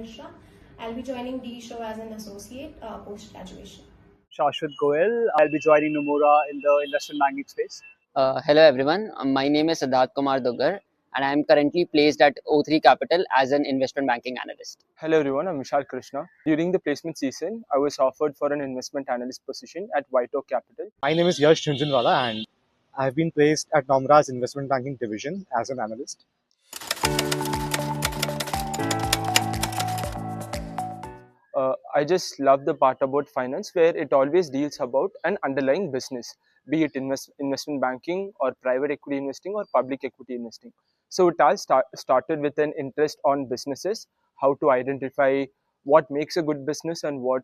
Mishra. I'll be joining the show as an associate post-graduation. Shashwat Goyal. I'll be joining Nomura in the investment banking space. Hello everyone, my name is Sidharth Dugar and I am currently placed at O3 Capital as an investment banking analyst. Hello everyone, I'm Vishal Krishnaa. During the placement season, I was offered for an investment analyst position at WhiteOak Capital. My name is Yash, Jhunjhunwala, and I've been placed at Nomura's investment banking division as an analyst. I just love the part about finance where it always deals about an underlying business, be it investment banking or private equity investing or public equity investing. So it all started with an interest on businesses, how to identify what makes a good business and what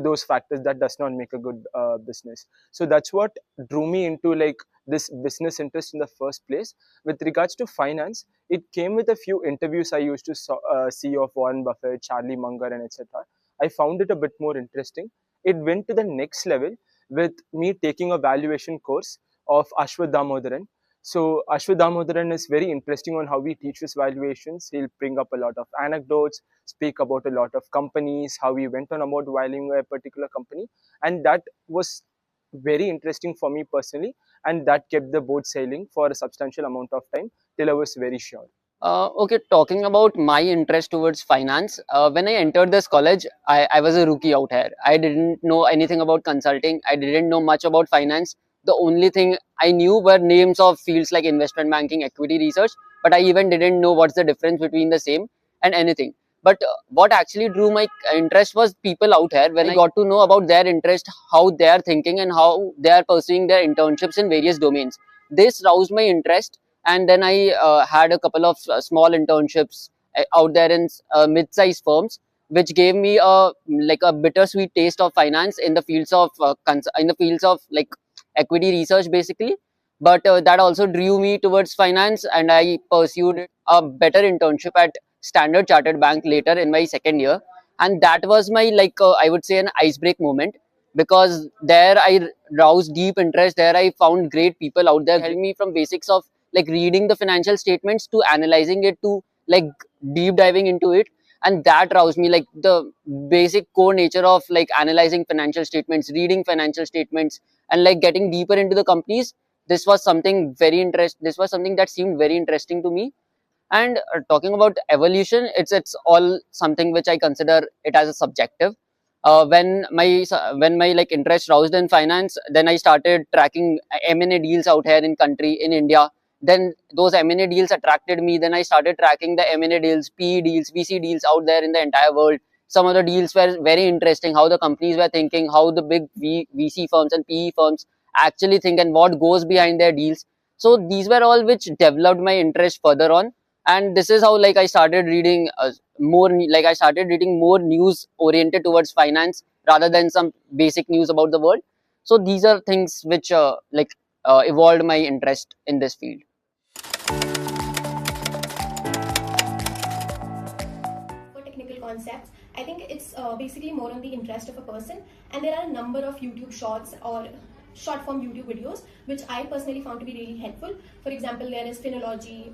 those factors that does not make a good business. So that's what drew me into like this business interest in the first place. With regards to finance, it came with a few interviews I used to see of Warren Buffett, Charlie Munger, and etc. I found it a bit more interesting. It went to the next level with me taking a valuation course of Ashwath Damodaran. So Ashwath Damodaran is very interesting on how he teaches valuations. He'll bring up a lot of anecdotes, speak about a lot of companies, how he went on about valuing a particular company. And that was very interesting for me personally. And that kept the boat sailing for a substantial amount of time till I was very sure. Okay, talking about my interest towards finance, when I entered this college, I was a rookie out here. I didn't know anything about consulting. I didn't know much about finance. The only thing I knew were names of fields like investment banking, equity research, but I even didn't know what's the difference between the same and anything. But what actually drew my interest was people out here. When I got to know about their interest, how they are thinking and how they are pursuing their internships in various domains. This roused my interest, and then I had a couple of small internships out there in mid-sized firms, which gave me a bittersweet taste of finance in the fields of like equity research basically. But that also drew me towards finance, and I pursued a better internship at Standard Chartered Bank later in my second year, and that was my I would say an icebreak moment, because there I roused deep interest. There I found great people out there helping me from basics of like reading the financial statements to analyzing it to like deep diving into it. And that roused me, like the basic core nature of like analyzing financial statements, reading financial statements, and like getting deeper into the companies. This was something that seemed very interesting to me. And talking about evolution, it's all something which I consider it as a subjective. When my like interest roused in finance, then I started tracking M&A deals out here in India. Then those M&A deals attracted me. Then I started tracking the M&A deals, PE deals, VC deals out there in the entire world. Some of the deals were very interesting, how the companies were thinking, how the big VC firms and PE firms actually think, and what goes behind their deals. So these were all which developed my interest further on. And this is how like I started reading more news oriented towards finance rather than some basic news about the world. So these are things which evolved my interest in this field. For technical concepts, I think it's basically more on the interest of a person, and there are a number of YouTube shorts or short form YouTube videos which I personally found to be really helpful. For example, there is Phenology,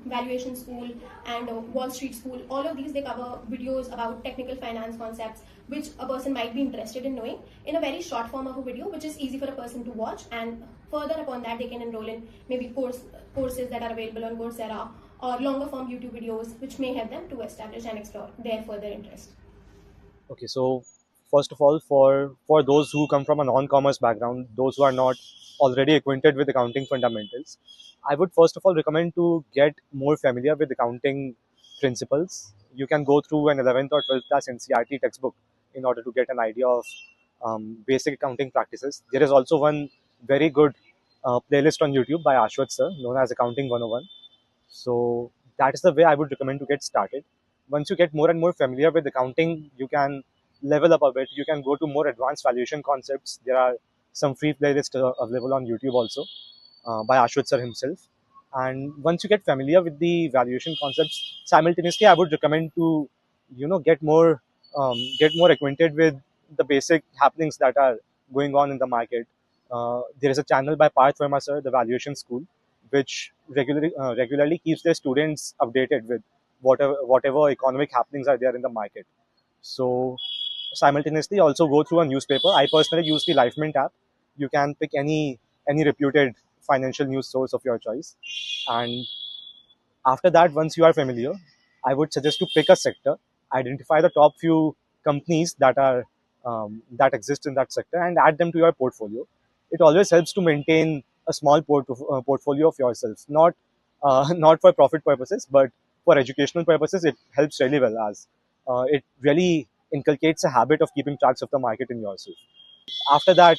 Valuation School, and Wall Street School. All of these, they cover videos about technical finance concepts which a person might be interested in knowing in a very short form of a video, which is easy for a person to watch. And further upon that, they can enroll in maybe courses that are available on Coursera, or longer form YouTube videos which may help them to establish and explore their further interest. Okay, so first of all, for those who come from a non-commerce background, those who are not already acquainted with accounting fundamentals, I would first of all recommend to get more familiar with accounting principles. You can go through an 11th or 12th class NCERT textbook in order to get an idea of basic accounting practices. There is also one very good playlist on YouTube by Shashwat sir, known as Accounting 101. So that is the way I would recommend to get started. Once you get more and more familiar with accounting, you can level up a bit. You can go to more advanced valuation concepts. There are some free playlists available on YouTube also by Ashwat sir himself. And once you get familiar with the valuation concepts, simultaneously I would recommend to get more acquainted with the basic happenings that are going on in the market. There is a channel by Parth Verma sir, the Valuation School, which regularly keeps their students updated with whatever economic happenings are there in the market. So simultaneously also go through a newspaper. I personally use the LifeMint app. You can pick any reputed financial news source of your choice, and after that, once you are familiar, I would suggest to pick a sector, identify the top few companies that exist in that sector, and add them to your portfolio. It always helps to maintain a small portfolio of yourself, not not for profit purposes, but for educational purposes. It helps really well, as it really inculcates a habit of keeping tracks of the market in yourself. After that,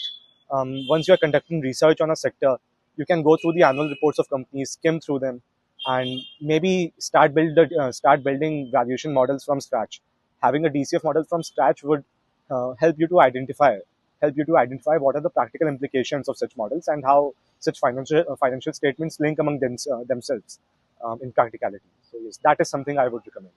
once you are conducting research on a sector, you can go through the annual reports of companies, skim through them, and maybe start building valuation models from scratch. Having a DCF model from scratch would help you to identify what are the practical implications of such models and how such financial statements link among themselves in practicality. So yes, that is something I would recommend.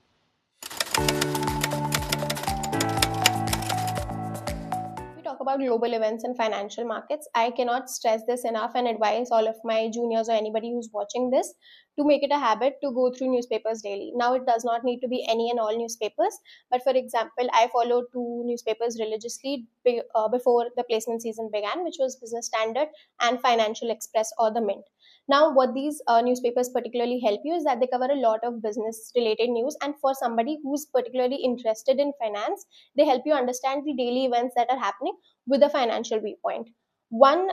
We talk about global events and financial markets. I cannot stress this enough and advise all of my juniors or anybody who's watching this to make it a habit to go through newspapers daily. Now, it does not need to be any and all newspapers, but for example, I follow two newspapers religiously before the placement season began, which was Business Standard and Financial Express or the Mint. Now, what these newspapers particularly help you is that they cover a lot of business related news, and for somebody who's particularly interested in finance, they help you understand the daily events that are happening with a financial viewpoint. One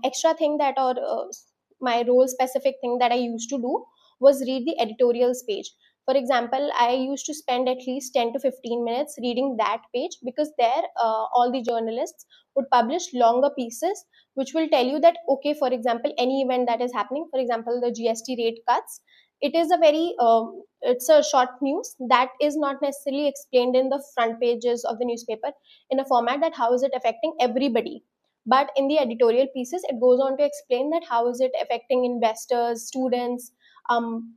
extra thing that, or my role specific thing that I used to do was read the editorials page. For example, I used to spend at least 10 to 15 minutes reading that page, because there all the journalists would publish longer pieces which will tell you that, okay, for example, any event that is happening, for example, the GST rate cuts, it is a very it's a short news that is not necessarily explained in the front pages of the newspaper in a format that how is it affecting everybody, but in the editorial pieces it goes on to explain that how is it affecting investors, students,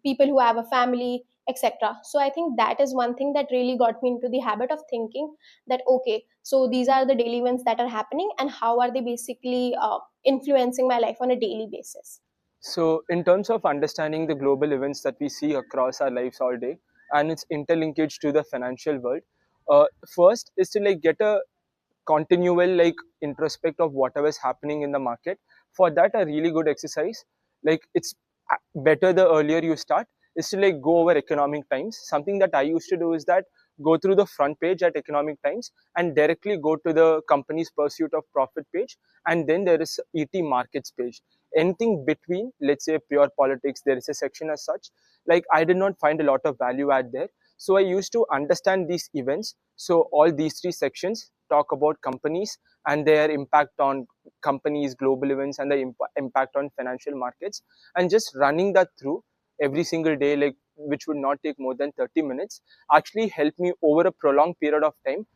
people who have a family, etc. So I think that is one thing that really got me into the habit of thinking that, okay, so these are the daily events that are happening and how are they basically influencing my life on a daily basis. So, in terms of understanding the global events that we see across our lives all day and its interlinkage to the financial world, first is to like get a continual like introspect of whatever is happening in the market. For that, a really good exercise, like it's better the earlier you start, is to like go over economic times. Something that I used to do is that go through the front page at economic times and directly go to the company's pursuit of profit page, and then there is ET markets page. Anything between, let's say pure politics, there is a section as such. Like I did not find a lot of value add there, so I used to understand these events. So all these three sections talk about companies and their impact on companies, global events, and the impact on financial markets, and just running that through every single day, like which would not take more than 30 minutes, actually helped me over a prolonged period of time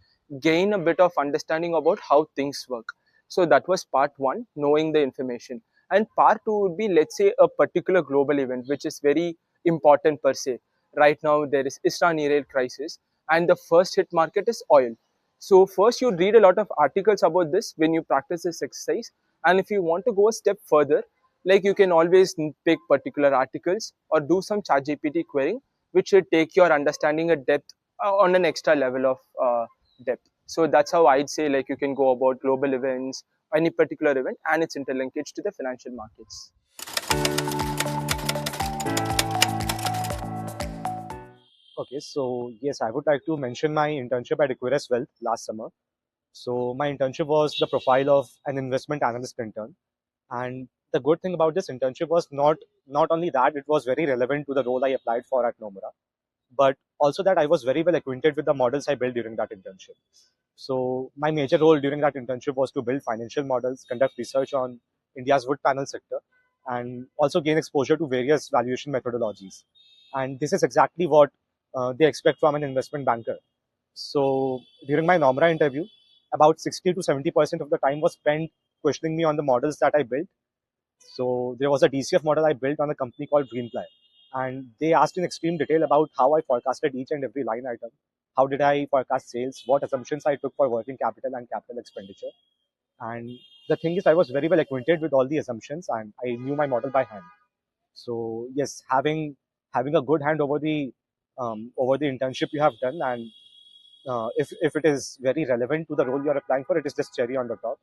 gain a bit of understanding about how things work. So that was part one, knowing the information. And part two would be, let's say, a particular global event which is very important per se. Right now there is Iran-Israel crisis, and the first hit market is oil. So first you read a lot of articles about this when you practice this exercise, and if you want to go a step further, like you can always pick particular articles or do some ChatGPT querying, which should take your understanding a depth on an extra level of depth. So that's how I'd say like you can go about global events, any particular event, and its interlinkage to the financial markets. Okay, so yes, I would like to mention my internship at Equirus Wealth last summer. So my internship was the profile of an investment analyst intern, and the good thing about this internship was not only that it was very relevant to the role I applied for at Nomura, but also that I was very well acquainted with the models I built during that internship. So my major role during that internship was to build financial models, conduct research on India's wood panel sector, and also gain exposure to various valuation methodologies. And this is exactly what they expect from an investment banker. So during my Nomura interview, about 60 to 70% of the time was spent questioning me on the models that I built. So there was a DCF model I built on a company called Greenply, and they asked in extreme detail about how I forecasted each and every line item. How did I forecast sales? What assumptions I took for working capital and capital expenditure? And the thing is, I was very well acquainted with all the assumptions, and I knew my model by hand. So yes, having a good hand over the over the internship you have done, and if it is very relevant to the role you are applying for, it is just cherry on the top.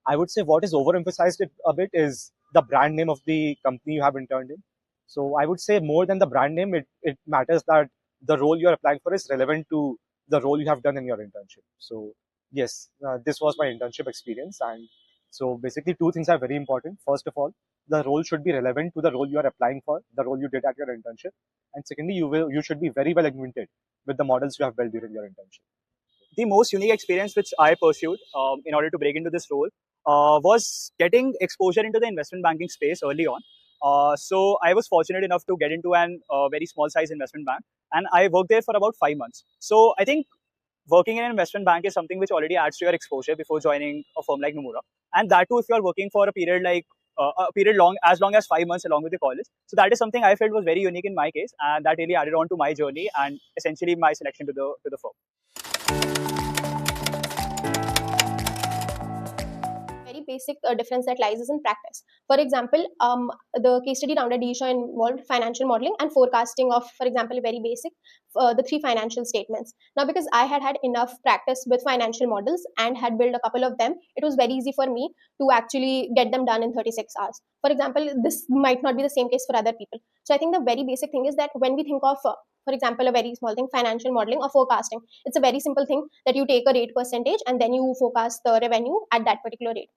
I would say what is overemphasized a bit is the brand name of the company you have interned in. So I would say more than the brand name, it matters that the role you are applying for is relevant to the role you have done in your internship. So yes, this was my internship experience, and so basically two things are very important. First of all, the role should be relevant to the role you are applying for, the role you did at your internship, and secondly, you should be very well acquainted with the models you have built during your internship. The most unique experience which I pursued in order to break into this role was getting exposure into the investment banking space early on. So I was fortunate enough to get into an very small size investment bank, and I worked there for about 5 months. So I think working in an investment bank is something which already adds to your exposure before joining a firm like Nomura, and that too if you are working for a period like a period long as 5 months along with the college. So that is something I felt was very unique in my case, and that really added on to my journey and essentially my selection to the firm. Very basic difference that lies is in practice. For example, the case study round at DSHA involved financial modeling and forecasting of, for example, very basic, the 3 financial statements. Now, because I had enough practice with financial models and had built a couple of them, it was very easy for me to actually get them done in 36 hours. For example, this might not be the same case for other people. So I think the very basic thing is that when we think of for example, a very small thing, financial modeling or forecasting. It's a very simple thing that you take a rate percentage and then you forecast the revenue at that particular rate.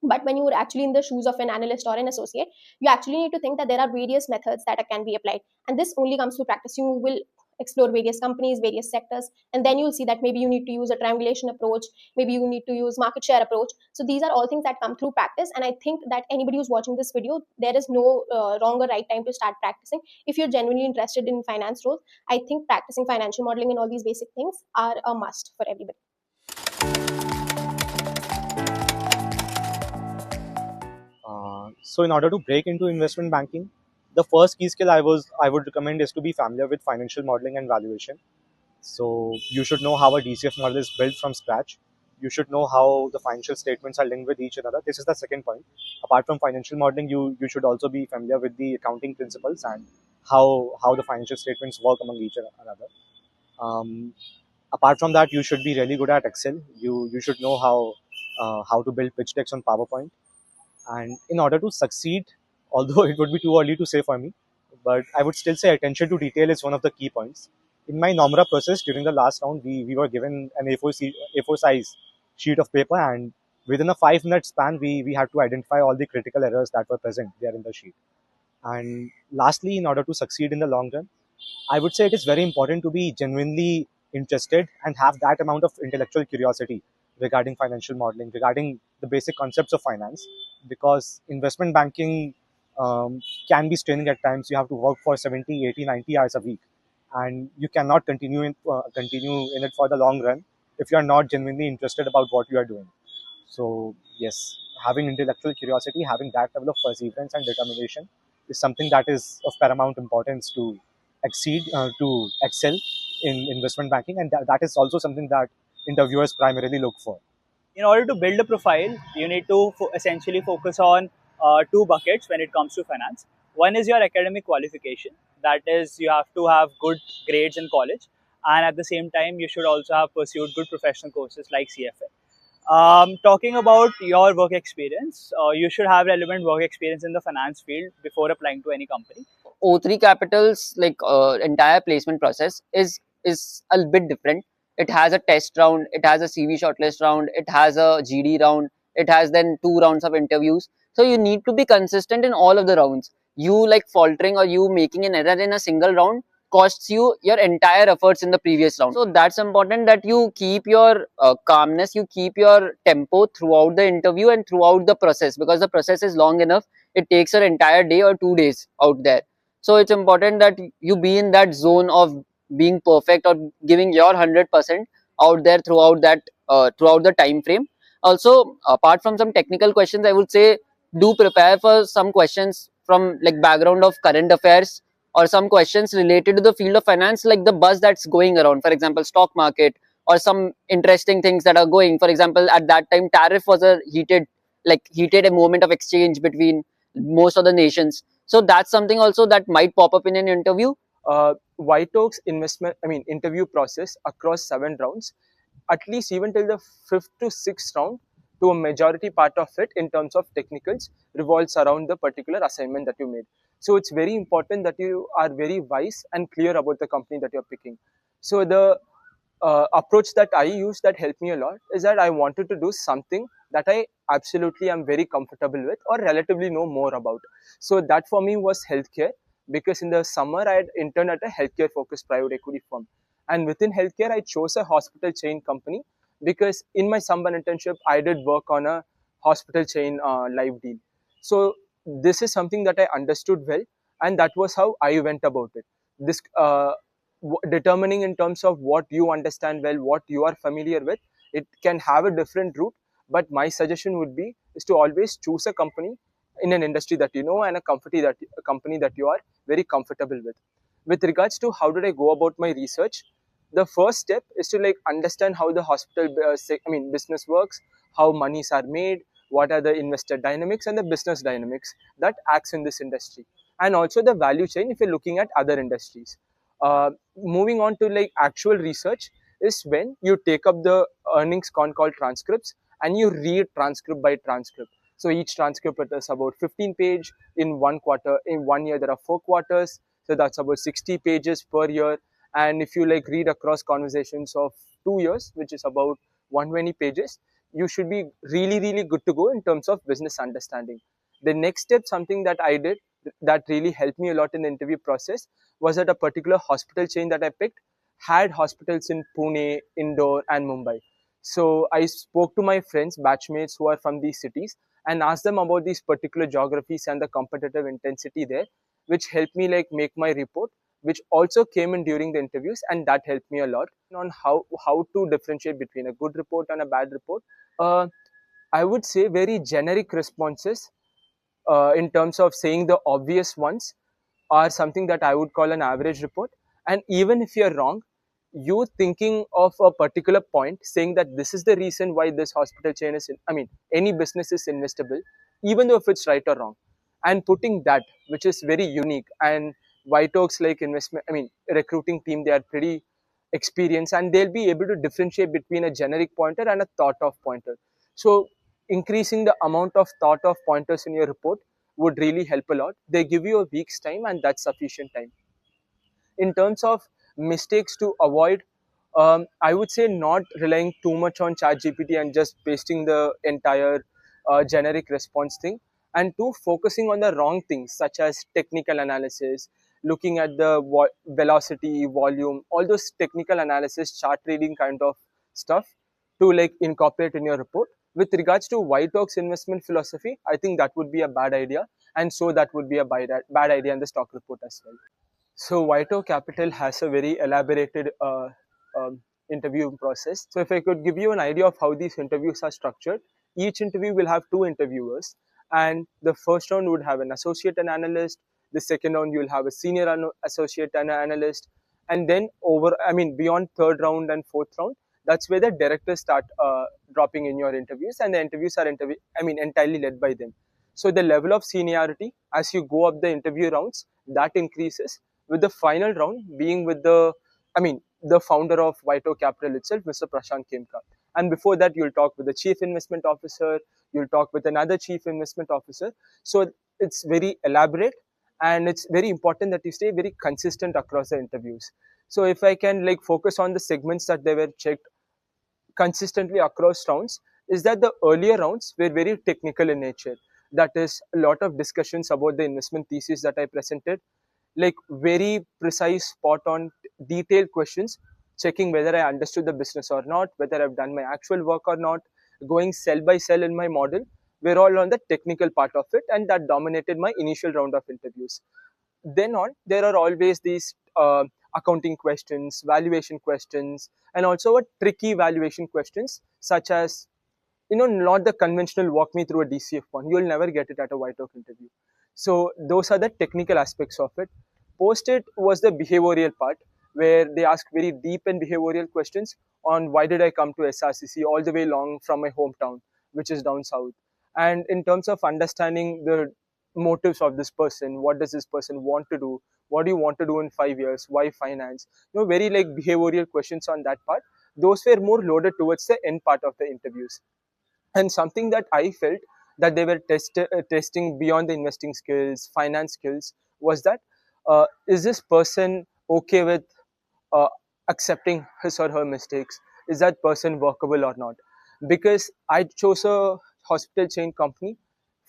But when you are actually in the shoes of an analyst or an associate, you actually need to think that there are various methods that can be applied. And this only comes through practice. You will explore various companies, various sectors, and then you'll see that maybe you need to use a triangulation approach, maybe you need to use market share approach. So these are all things that come through practice. And I think that anybody who's watching this video, there is no wrong or right time to start practicing. If you're genuinely interested in finance roles, I think practicing financial modeling and all these basic things are a must for everybody. So in order to break into investment banking, the first key skill I would recommend is to be familiar with financial modeling and valuation. So you should know how a DCF model is built from scratch. You should know how the financial statements are linked with each other. This is the second point. Apart from financial modeling, you should also be familiar with the accounting principles and how the financial statements work among each other. Apart from that, you should be really good at Excel. You should know how to build pitch decks on PowerPoint. And in order to succeed, although it would be too early to say for me, but I would still say attention to detail is one of the key points. In my Nomura process during the last round, we were given an A4 size sheet of paper, and within a 5-minute span, we had to identify all the critical errors that were present there in the sheet. And lastly, in order to succeed in the long run, I would say it is very important to be genuinely interested and have that amount of intellectual curiosity regarding financial modeling, regarding the basic concepts of finance, because investment banking can be straining at times. You have to work for 70, 80, 90 hours a week, and you cannot continue in it for the long run if you are not genuinely interested about what you are doing. So yes, having intellectual curiosity, having that level of perseverance and determination is something that is of paramount importance to excel in investment banking, and that is also something that interviewers primarily look for. In order to build a profile, you need to essentially focus on 2 buckets when it comes to finance. One is your academic qualification. That is, you have to have good grades in college, and at the same time, you should also have pursued good professional courses like CFA. Talking about your work experience, you should have relevant work experience in the finance field before applying to any company. O3 Capital's entire placement process is a bit different. It has a test round, it has a CV shortlist round, it has a GD round, it has then 2 rounds of interviews. So you need to be consistent in all of the rounds. You faltering or you making an error in a single round costs you your entire efforts in the previous round. So that's important that you keep your calmness, you keep your tempo throughout the interview and throughout the process, because the process is long enough. It takes an entire day or 2 days out there. So it's important that you be in that zone of being perfect or giving your 100% out there throughout the time frame. Also, apart from some technical questions, I would say do prepare for some questions from background of current affairs, or some questions related to the field of finance, like the buzz that's going around, for example stock market, or some interesting things that are going. For example, at that time tariff was a heated a moment of exchange between most of the nations. So that's something also that might pop up in an interview. WhiteOak's interview process across 7 rounds, at least even till the 5th to 6th round, to a majority part of it in terms of technicals revolves around the particular assignment that you made. So it's very important that you are very wise and clear about the company that you're picking. So the approach that I use that helped me a lot is that I wanted to do something that I absolutely am very comfortable with or relatively know more about. So that for me was healthcare, because in the summer I had interned at a healthcare focused private equity firm. And within healthcare, I chose a hospital chain company because in my summer internship, I did work on a hospital chain live deal. So this is something that I understood well, and that was how I went about it. This determining in terms of what you understand well, what you are familiar with, it can have a different route. But my suggestion would be is to always choose a company in an industry that you know and a company that you are very comfortable with. With regards to how did I go about my research, the first step is to like understand how the hospital business works, how monies are made, what are the investor dynamics and the business dynamics that acts in this industry, and also the value chain if you're looking at other industries. Moving on to like actual research is when you take up the earnings con call transcripts and you read transcript by transcript. So each transcript is about 15 page in 1 quarter. In 1 year, there are 4 quarters. So that's about 60 pages per year. And if you like read across conversations of 2 years, which is about 120 pages, you should be really, really good to go in terms of business understanding. The next step, something that I did that really helped me a lot in the interview process, was that a particular hospital chain that I picked had hospitals in Pune, Indore, and Mumbai. So I spoke to my friends, batchmates who are from these cities, and asked them about these particular geographies and the competitive intensity there, which helped me like make my report, which also came in during the interviews, and that helped me a lot on how to differentiate between a good report and a bad report. Uh, I would say very generic responses in terms of saying the obvious ones are something that I would call an average report. And even if you're wrong, you thinking of a particular point, saying that this is the reason why this hospital chain is, any business is investable, even though if it's right or wrong, and putting that, which is very unique. And WhiteOak's like recruiting team, they are pretty experienced and they'll be able to differentiate between a generic pointer and a thought of pointer. So increasing the amount of thought of pointers in your report would really help a lot. They give you a week's time and that's sufficient time. In terms of mistakes to avoid, I would say not relying too much on ChatGPT and just pasting the entire generic response thing. And two, focusing on the wrong things such as technical analysis, looking at the velocity, volume, all those technical analysis, chart reading kind of stuff to like incorporate in your report. With regards to WhiteOak's investment philosophy, I think that would be a bad idea, and so that would be a bad idea in the stock report as well. So WhiteOak Capital has a very elaborated um, interview process. So if I could give you an idea of how these interviews are structured, each interview will have 2 interviewers, and the first round would have an associate and analyst. The second round you will have a senior associate and analyst, and then beyond third round and fourth round, that's where the directors start dropping in your interviews, and the interviews are entirely led by them. So the level of seniority as you go up the interview rounds, that increases, with the final round being with the founder of WhiteOak Capital itself, Mr. Prashant Kemkar. And before that, you'll talk with the chief investment officer, you'll talk with another chief investment officer. So it's very elaborate, and it's very important that you stay very consistent across the interviews. So if I can like focus on the segments that they were checked consistently across rounds, is that the earlier rounds were very technical in nature. That is a lot of discussions about the investment thesis that I presented, like very precise, spot on, detailed questions, checking whether I understood the business or not, whether I've done my actual work or not, going cell by cell in my model. We're all on the technical part of it, and that dominated my initial round of interviews. Then on, there are always these accounting questions, valuation questions, and also a tricky valuation questions, such as, not the conventional walk me through a DCF one. You'll never get it at a WhiteOak interview. So those are the technical aspects of it. Post it was the behavioral part, where they ask very deep and behavioral questions on why did I come to SRCC all the way long from my hometown, which is down south. And in terms of understanding the motives of this person. What does this person want to do? What do you want to do in 5 years? Why finance? Very like behavioral questions on that part. Those were more loaded towards the end part of the interviews. And something that I felt that they were testing beyond the investing skills, finance skills, was that is this person okay with uh, accepting his or her mistakes? Is that person workable or not? Because I chose a hospital chain company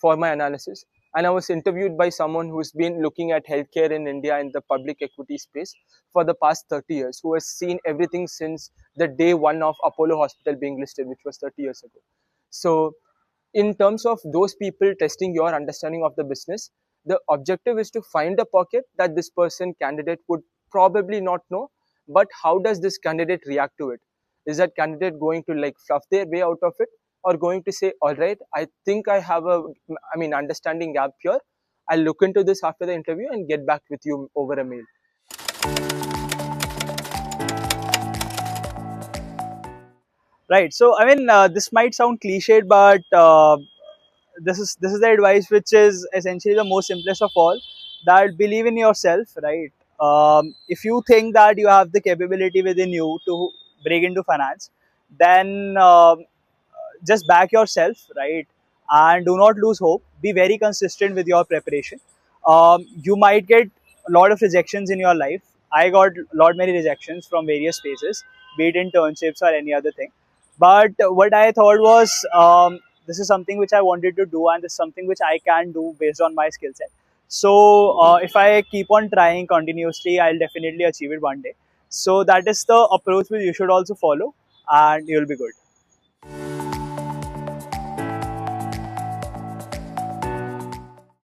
for my analysis, and I was interviewed by someone who's been looking at healthcare in India in the public equity space for the past 30 years, who has seen everything since the day one of Apollo Hospital being listed, which was 30 years ago. So, in terms of those people testing your understanding of the business, the objective is to find a pocket that this person candidate would probably not know, but how does this candidate react to it? Is that candidate going to like fluff their way out of it, or going to say, all right, I think I have understanding gap here, I'll look into this after the interview and get back with you over a mail? Right. So I mean, this might sound cliched, but this is the advice which is essentially the most simplest of all. That believe in yourself, right? If you think that you have the capability within you to break into finance, then just back yourself, right? And do not lose hope. Be very consistent with your preparation. You might get a lot of rejections in your life. I got a lot many rejections from various spaces, be it internships or any other thing. But what I thought was, this is something which I wanted to do, and this is something which I can do based on my skill set. So if I keep on trying continuously, I'll definitely achieve it one day. So that is the approach which you should also follow, and you'll be good.